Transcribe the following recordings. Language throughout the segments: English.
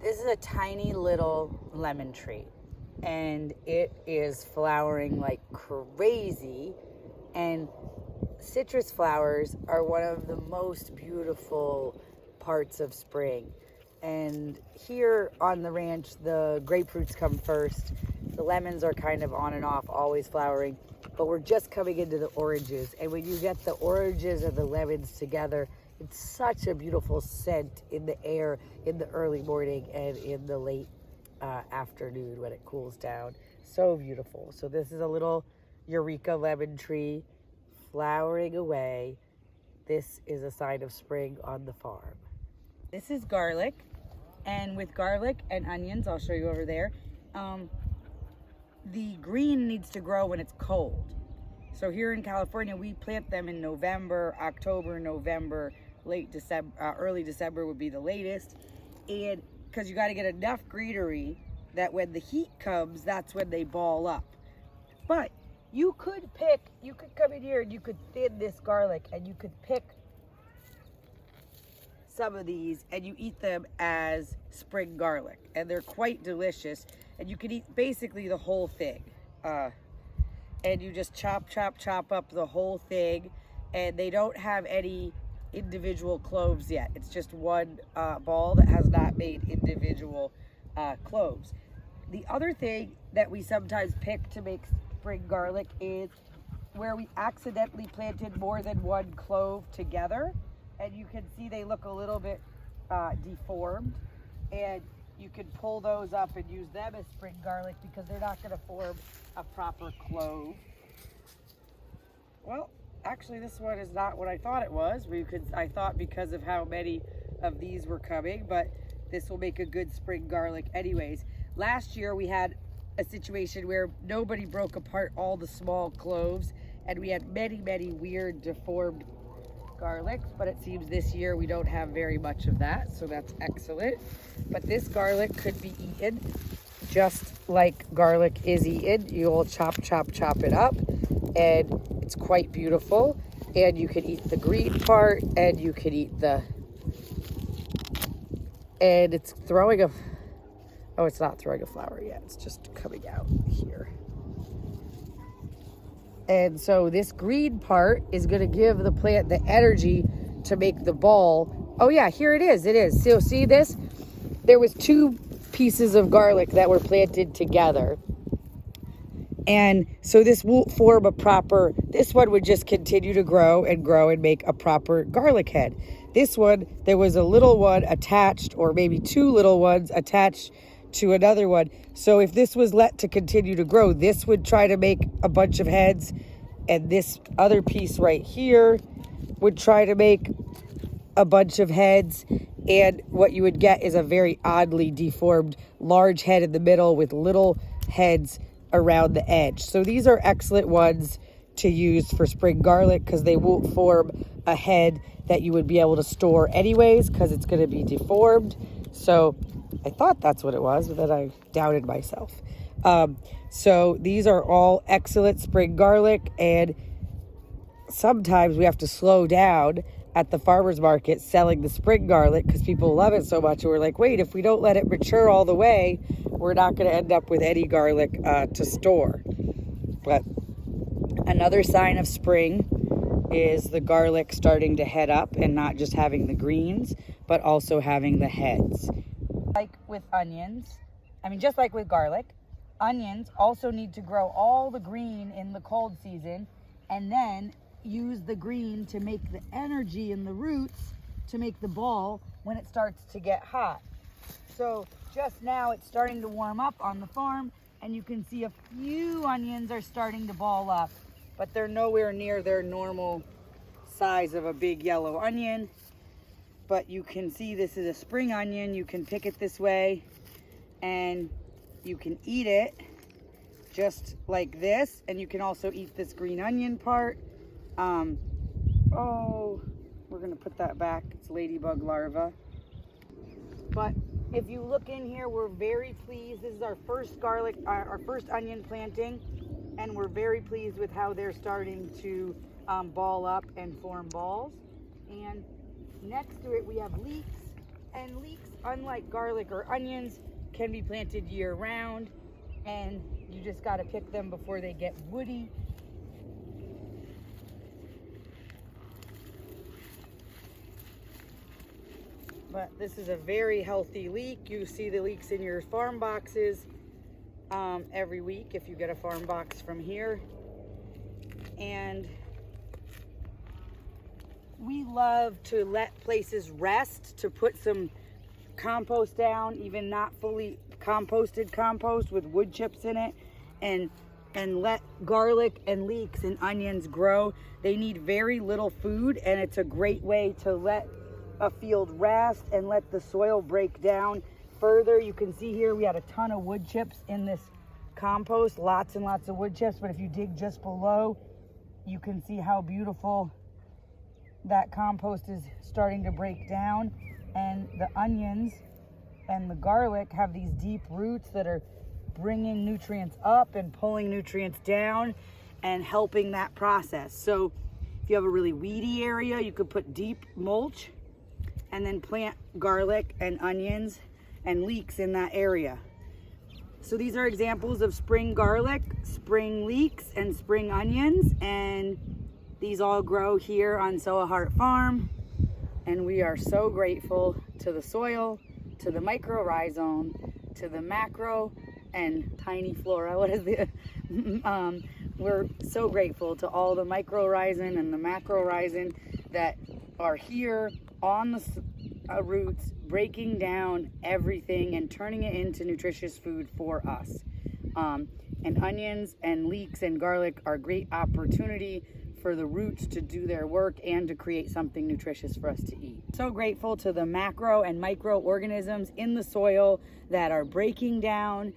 This is a tiny little lemon tree, and it is flowering like crazy. And citrus flowers are one of the most beautiful parts of spring. And here on the ranch, the grapefruits come first. The lemons are kind of on and off, always flowering. But we're just coming into the oranges. And when you get the oranges and the lemons together, it's such a beautiful scent in the air in the early morning and in the late afternoon when it cools down. So beautiful. So this is a little Eureka lemon tree flowering away. This is a sign of spring on the farm. This is garlic. And with garlic and onions, I'll show you over there, the green needs to grow when it's cold. So here in California, we plant them in November, October, November, late December, early December would be the latest. And because you got to get enough greenery that when the heat comes, that's when they ball up. But you could come in here and you could thin this garlic and you could pick some of these and you eat them as spring garlic. And they're quite delicious. And you can eat basically the whole thing. And you just chop up the whole thing. And they don't have any individual cloves yet. It's just one ball that has not made individual cloves. The other thing that we sometimes pick to make spring garlic is where we accidentally planted more than one clove together, and you can see they look a little bit deformed, and you can pull those up and use them as spring garlic because they're not going to form a proper clove. Well, actually, this one is not what I thought it was. I thought because of how many of these were coming, but this will make a good spring garlic anyways. Last year, we had a situation where nobody broke apart all the small cloves, and we had many, many weird deformed garlics, but it seems this year we don't have very much of that, so that's excellent. But this garlic could be eaten just like garlic is eaten. You'll chop it up, and it's quite beautiful. And you can eat the green part, and you can eat and it's throwing a, oh, it's not throwing a flower yet. It's just coming out here. And so this green part is going to give the plant the energy to make the ball. Oh yeah, here it is. It is. So see this? There was two pieces of garlic that were planted together. And so this won't form a proper, this one would just continue to grow and make a proper garlic head. This one, there was a little one attached, or maybe two little ones attached to another one. So if this was let to continue to grow, this would try to make a bunch of heads, and this other piece right here would try to make a bunch of heads, and what you would get is a very oddly deformed large head in the middle with little heads around the edge. So these are excellent ones to use for spring garlic because they won't form a head that you would be able to store anyways because it's going to be deformed. So I thought that's what it was, but then I doubted myself. So these are all excellent spring garlic, and sometimes we have to slow down at the farmer's market selling the spring garlic because people love it so much. And we're like, wait, if we don't let it mature all the way, we're not going to end up with any garlic to store. But another sign of spring is the garlic starting to head up and not just having the greens, but also having the heads. Like with onions, just like with garlic, onions also need to grow all the green in the cold season and then use the green to make the energy in the roots to make the ball when it starts to get hot. So just now it's starting to warm up on the farm, and you can see a few onions are starting to ball up, but they're nowhere near their normal size of a big yellow onion. But you can see this is a spring onion. You can pick it this way and you can eat it just like this, and you can also eat this green onion part. We're gonna put that back. It's ladybug larva. But if you look in here, we're very pleased. This is our first our first onion planting, and we're very pleased with how they're starting to ball up and form balls. And next to it, we have leeks, And leeks, unlike garlic or onions, can be planted year round, and you just got to pick them before they get woody. But this is a very healthy leek. You see the leeks in your farm boxes every week if you get a farm box from here. And we love to let places rest, to put some compost down, even not fully composted compost with wood chips in it, and let garlic and leeks and onions grow. They need very little food, and it's a great way to let a field rest and let the soil break down further. You can see here we had a ton of wood chips in this compost, lots and lots of wood chips, but if you dig just below, you can see how beautiful that compost is starting to break down. And the onions and the garlic have these deep roots that are bringing nutrients up and pulling nutrients down and helping that process. So if you have a really weedy area, you could put deep mulch and then plant garlic and onions and leeks in that area. So these are examples of spring garlic, spring leeks, and spring onions, and these all grow here on Engelhart Farm. And we are so grateful to the soil, to the mycorrhizome, to the macro and tiny flora. What is the we're so grateful to all the mycorrhizin and the macrorhizin that are here on the roots, breaking down everything and turning it into nutritious food for us. And onions and leeks and garlic are a great opportunity for the roots to do their work and to create something nutritious for us to eat. So grateful to the macro and microorganisms in the soil that are breaking down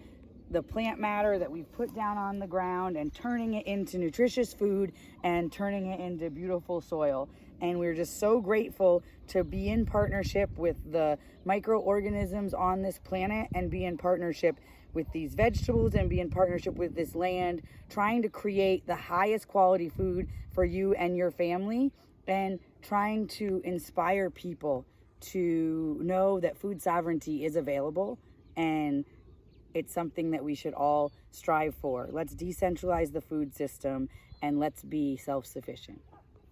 the plant matter that we've put down on the ground and turning it into nutritious food and turning it into beautiful soil. And we're just so grateful to be in partnership with the microorganisms on this planet and be in partnership with these vegetables and be in partnership with this land, trying to create the highest quality food for you and your family, and trying to inspire people to know that food sovereignty is available and it's something that we should all strive for. Let's decentralize the food system and let's be self-sufficient.